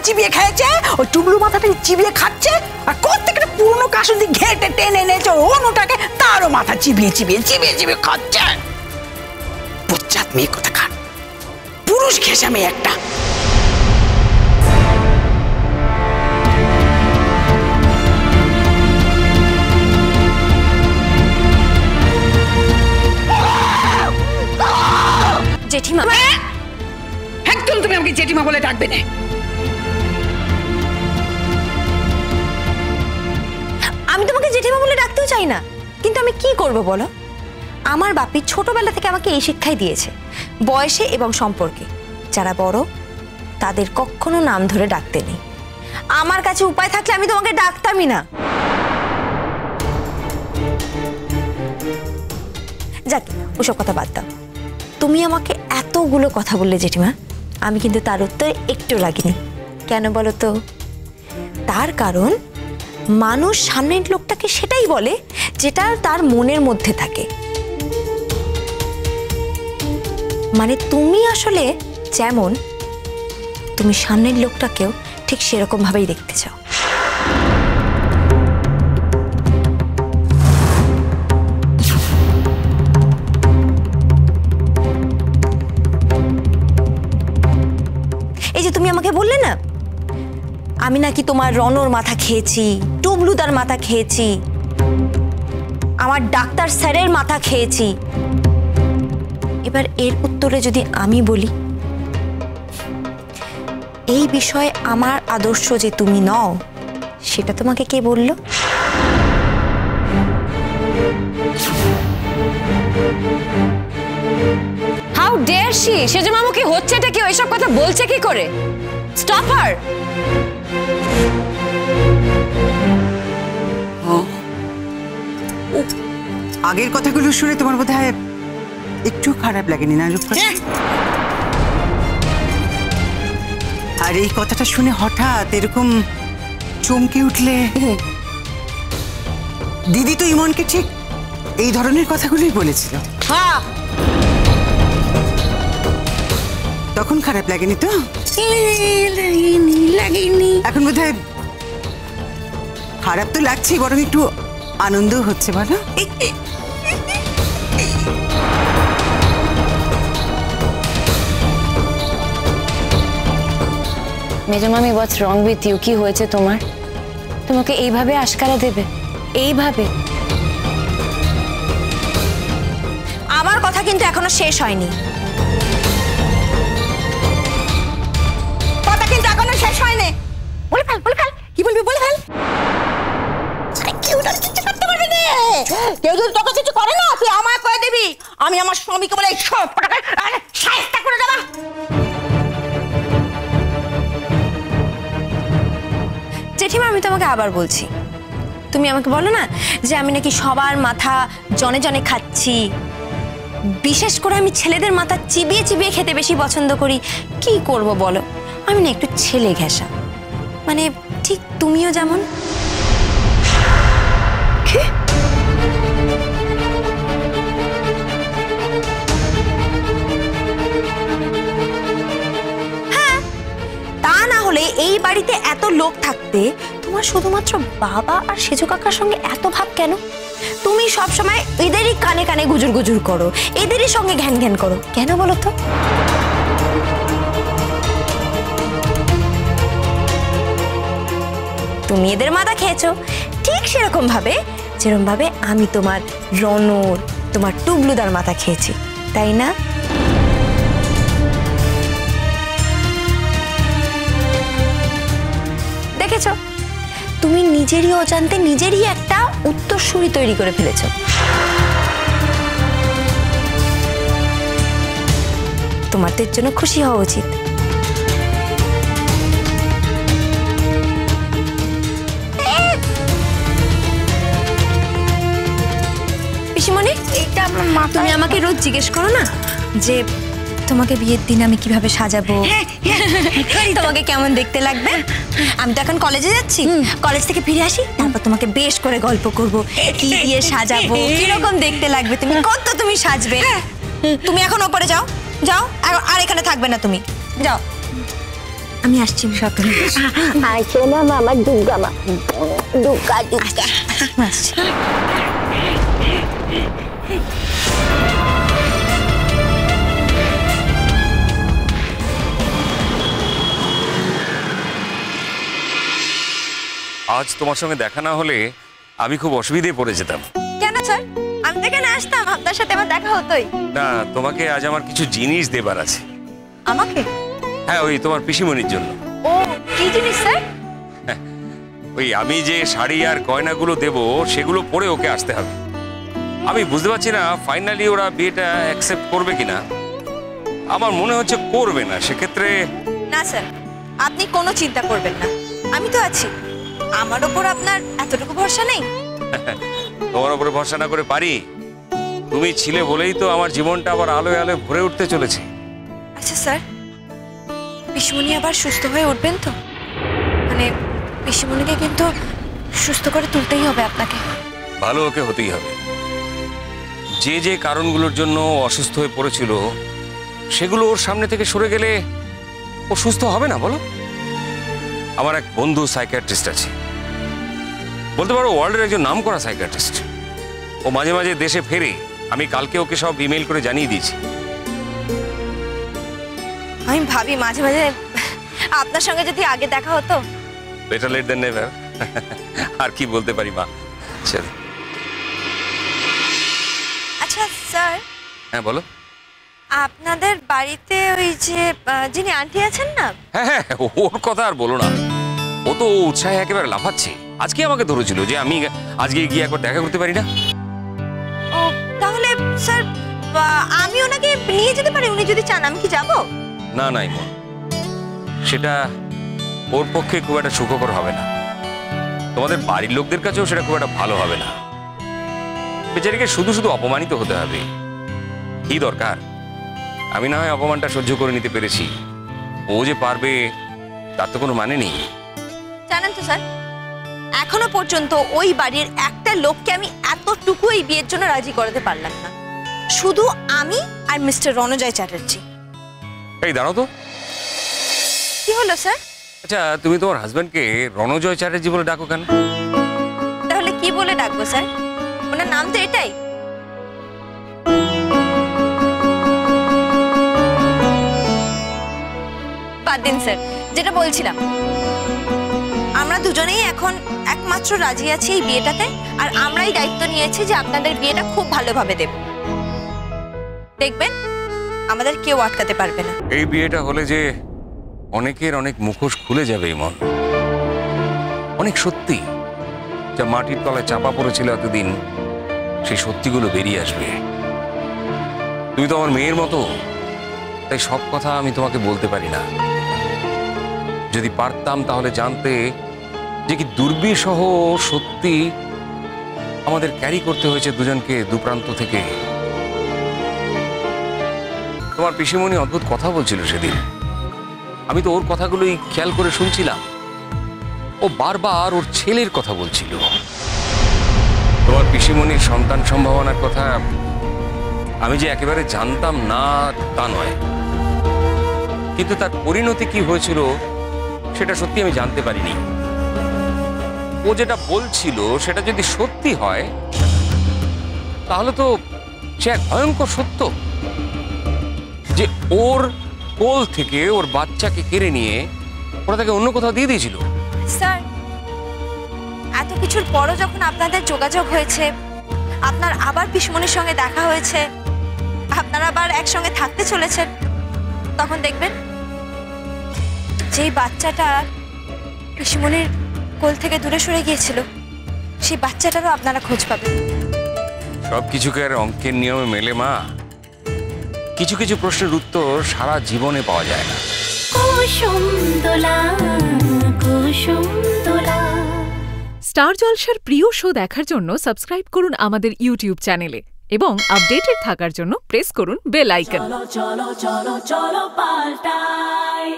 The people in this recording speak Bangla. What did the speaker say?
চিবিয়ে খেয়েছে, ওই টুবলু মাথাটা চিবিয়ে খাচ্ছে, আর কোত্থেকে পুরনো কাসুন্দি ঘেটে টেনে এনেছে অনুটাকে, তারও মাথা চিবিয়ে চিবিয়ে চিবিয়ে চিবিয়ে খাচ্ছে। বচ্চাত মেয়ে কোথাকার, পুরুষ ঘেঁষা মেয়ে একটা। জেঠিমা, একদম তুমি আমাকে জেঠিমা বলে ডাকবে না। আমি তোমাকে জেঠিমা বলে ডাকতেও চাই না, কিন্তু আমি কি করব বলো? আমার বাপি ছোটবেলা থেকে আমাকে এই শিক্ষাই দিয়েছে, বয়সে এবং সম্পর্কে যারা বড় তাদের কখনো নাম ধরে ডাকতে নেই। আমার কাছে উপায় থাকলে আমি তোমাকে ডাকতামই না। যাক, ওসব কথা বাদ দাও। তুমি আমাকে এতগুলো কথা বললে জেঠিমা, আমি কিন্তু তার উত্তরে একটু রাগিনি। কেন বলো তো? তার কারণ মানুষ সামনের লোকটাকে সেটাই বলে যেটা তার মনের মধ্যে থাকে। মানে তুমি আসলে যেমন, তুমি সামনের লোকটাকেও ঠিক সেরকম ভাবেই দেখতে চাও। এই যে তুমি আমাকে বললে না আমি নাকি তোমার রনর মাথা খেয়েছি, টুবলুদার মাথা খেয়েছি, আমার ডাক্তার স্যারের মাথা খেয়েছি, এবার এর উত্তরে যদি আমি বলি এই বিষয়ে আমার আদর্শ যে তুমি নও, সেটা তোমাকে কে বলল? How dare she! সেজে মামু কি হচ্ছেটা কি? ওইসব কথা বলছে কি করে? স্টপ হার! আগের কথাগুলো শুনে তোমার বোধহয় একটু খারাপ লাগেনি না রূপা? আর এই কথাটা শুনে হঠাৎ এরকম চমকে উঠলে, দিদি তো ইমনকে ঠিক এই ধরনের কথাগুলোই বলেছিল। হ্যাঁ, তখন খারাপ লাগেনি তো? লাগেনি। এখন বোধহয় খারাপ তো লাগছে, বরং একটু আনন্দ হচ্ছে। বলো মেজো মামি, হোয়াটস রং উইথ ইউ? কি হয়েছে তোমার? তোমাকে এইভাবে আশকারা দেবে? এইভাবে? আমার কথা কিন্তু এখনো শেষ হয়নি। কথা কিন্তু এখনো শেষ হয়নি। বলে ফেল, বলে ফেল। কি বলবি বলে ফেল। কেউ তোর কিছু করতে পারবে না। কেউ যদি তোকে কিছু করে না, তুই আমায় করে দিবি। আমি আমার স্বামীকে বলে সব টাকা সাহায্য করে দেবা। জেঠিমা, আমি তোমাকে আবার বলছি, তুমি আমাকে বলো না যে আমি নাকি সবার মাথা জনে জনে খাচ্ছি, বিশেষ করে আমি ছেলেদের মাথা চিবিয়ে চিবিয়ে খেতে বেশি পছন্দ করি। কি করব বলো, আমি না একটু ছেলে ঘেঁষা, মানে ঠিক তুমিও যেমন। হ্যাঁ, তা না হলে এই বাড়িতে এত লোক থাকতে তোমার শুধুমাত্র বাবা আর সেজু কাকার সঙ্গে এত ভাব কেন? তুমি সব সময় এদেরই কানে কানে গুজুর গুজুর করো, এদেরই সঙ্গে ঘ্যান ঘ্যান করো, কেন বলো তো? তুমি এদের মাথা খেয়েছো ঠিক সেরকম ভাবে যেরকম ভাবে আমি তোমার রনর, তোমার টুবলুদার মাথা খেয়েছি, তাই না? দেখেছো, তুমি নিজেরই অজান্তে নিজেরই একটা উত্তরসূরি তৈরি করে ফেলেছো। তোমার তো এর জন্য খুশি হওয়া উচিত। পিসিমণি, তুমি আমাকে রোজ জিজ্ঞেস করো না যে তোমাকে বিয়ের দিন আমি কিভাবে সাজাবো, তোমাকে কেমন দেখতে লাগবে। আমি তো এখন কলেজে যাচ্ছি, কলেজ থেকে ফিরে আসি, তারপর তোমাকে বেশ করে গল্প করব কি দিয়ে সাজাবো, কিরকম দেখতে লাগবে, তুমি কত তুমি সাজবে। তুমি এখন ওপরে যাও, যাও, আর এখানে থাকবে না, তুমি যাও। আমি আসছি সাবধানে আসো না মামা, দুর্গা মা, দুর্গা দুর্গা। আসছি। আজ তোমার সঙ্গে দেখা না হলে আমি খুব অসুবিধায় পড়ে যেতাম। কেন স্যার? আমি তো এখানে আসতাম, আপনার সাথে আমার দেখা হতোই। না, তোমাকে আজ আমার কিছু জিনিস দেবার আছে। আমাকে? হ্যাঁ, ওই তোমার পিসিমণির জন্য। ও, কি জিনিস স্যার? ওই আমি যে শাড়ি আর গয়নাগুলো দেব সেগুলো পরে ওকে আসতে হবে। আমি বুঝতে পারছি না ফাইনালি ওরা বিয়েটা অ্যাকসেপ্ট করবে কিনা। আমার মনে হচ্ছে করবে না। সেক্ষেত্রে না স্যার, আপনি কোনো চিন্তা করবেন না, আমি তো আছি। আমার ওপর আপনার এতটুকু ভরসা নেই? তোমার উপরে ভরসা না করে পারি? তুমি ছিলে বলেই তো আমার জীবনটা আবার আলোয় আলোয় ভরে উঠতে চলেছে। আচ্ছা স্যার, পিসিমণি আবার সুস্থ হয়ে উঠবেন তো? মানে পিসিমণিকে কিন্তু সুস্থ করে তুলতেই হবে আপনাকে। ভালো ওকে হতেই হবে। যে যে কারণগুলোর জন্য অসুস্থ হয়ে পড়েছিল সেগুলো ওর সামনে থেকে সরে গেলে ও সুস্থ হবে না বলো? আমার এক বন্ধু সাইকিয়াট্রিস্ট আছে, বলতে পারো ওয়ার্ল্ডের একজন নামকরা সাইকিয়াট্রিস্ট। ও মাঝে মাঝে দেশে ফেরে। আমি কালকে ওকে সব ইমেল করে জানিয়ে দিয়েছি। আমি ভাবি মাঝে মাঝে আপনার সঙ্গে যদি আগে দেখা হতো। বেটার লেট দেন নেভার। আর কি বলতে পারি মা। চল। আচ্ছা স্যার। হ্যাঁ বলো। আপনাদের বাড়িতে ওই যে যিনি আন্টি আছেন না? হ্যাঁ হ্যাঁ, ওর কথা আর বলো না। ও তো উৎসাহে একেবারে লাফাচ্ছে। আজকে আমাকে ধরেছিল যে আমি আজকে গিয়ে একবার দেখা করতে পারি না। ও, তাহলে স্যার আমি ওনাকে নিয়ে যেতে পারি, উনি যদি চান। আমি কি যাব? না না ইমন, সেটা ওর পক্ষে খুব একটা সুখকর হবে না। তোমাদের বাড়ির লোকদের কাছেও সেটা খুব একটা ভালো হবে না। বেচারিকে শুধু শুধু অপমানিত হতে হবে। কি দরকার? আমি না হয় অপমানটা সহ্য করে নিতে পেরেছি, ও যে পারবে তার তো কোনো মানে নেই। জানেন তো স্যার, এখনো পর্যন্ত ওই বাড়ির একটা লোককে আমি এতটুকু এই বিয়ের জন্য রাজি করাতে পারলাম না। শুধু আমি আর মিস্টার রণজয় চ্যাটার্জি। এই দাঁড়াও তো। কি হলো স্যার? আচ্ছা, তুমি তোমার হাজব্যান্ডকে রণজয় চ্যাটার্জি বলে ডাকো কেন? তাহলে কি বলে ডাকবো স্যার? ওনার নাম তো এটাই। বাদ দিন স্যার, যেটা বলছিলাম, আমরা দুজনেই এখন একমাত্র রাজি আছি এই বিয়েটাতে। আর আমরাই দায়িত্ব নিয়েছি যে আপনাদের বিয়েটা খুব ভালোভাবে দেব। দেখবেন আমাদের কেউ আটকাতে পারবে না। এই বিয়েটা হলে যে অনেকের অনেক মুখোশ খুলে যাবে ইমন। অনেক সত্যি যা মাটির তলায় চাপা পড়েছিল এতদিন, সেই সত্যিগুলো বেরিয়ে আসবে। তুমি তো আমার মেয়ের মতো, তাই সব কথা আমি তোমাকে বলতে পারি না। যদি পারতাম তাহলে জানতে যে কি দুর্বিষহ সত্যি আমাদের ক্যারি করতে হয়েছে দুজনকে দুপ্রান্ত থেকে। তোমার পিসিমণি অদ্ভুত কথা বলছিল সেদিন। আমি তো ওর কথাগুলোই খেয়াল করে শুনছিলাম। ও বারবার ওর ছেলের কথা বলছিল। তোমার পিসিমণির সন্তান সম্ভাবনার কথা আমি যে একেবারে জানতাম না তা নয়, কিন্তু তার পরিণতি কি হয়েছিল সেটা সত্যি আমি জানতে পারিনি। ও যেটা বলছিল সেটা যদি সত্যি হয় তাহলে তো সে এক ভয়ঙ্কর সত্য যে ওর কোল থেকে ওর বাচ্চাকে কেড়ে নিয়ে ওরা তাকে অন্য কোথাও দিয়ে দিয়েছিল। স্যার, এত কিছুর পরও যখন আপনাদের যোগাযোগ হয়েছে, আপনার আবার পিসমণির সঙ্গে দেখা হয়েছে, আপনারা আবার একসঙ্গে থাকতে চলেছেন, তখন দেখবেন যেই বাচ্চাটা পিসমণির কোল থেকে দূরে সরে গিয়েছিল, সেই বাচ্চাটারও আপনারা খোঁজ পাবেন। সবকিছুকে আর অঙ্কের নিয়মে মেলে মা? কিছু কিছু প্রশ্নের উত্তর সারা জীবনে পাওয়া যায় না। স্টার জলসার প্রিয় শো দেখার জন্য সাবস্ক্রাইব করুন আমাদের ইউটিউব চ্যানেলে এবং আপডেটেড থাকার জন্য প্রেস করুন বেল আইকন। চলো চলো চলো চলো পাল্টাই।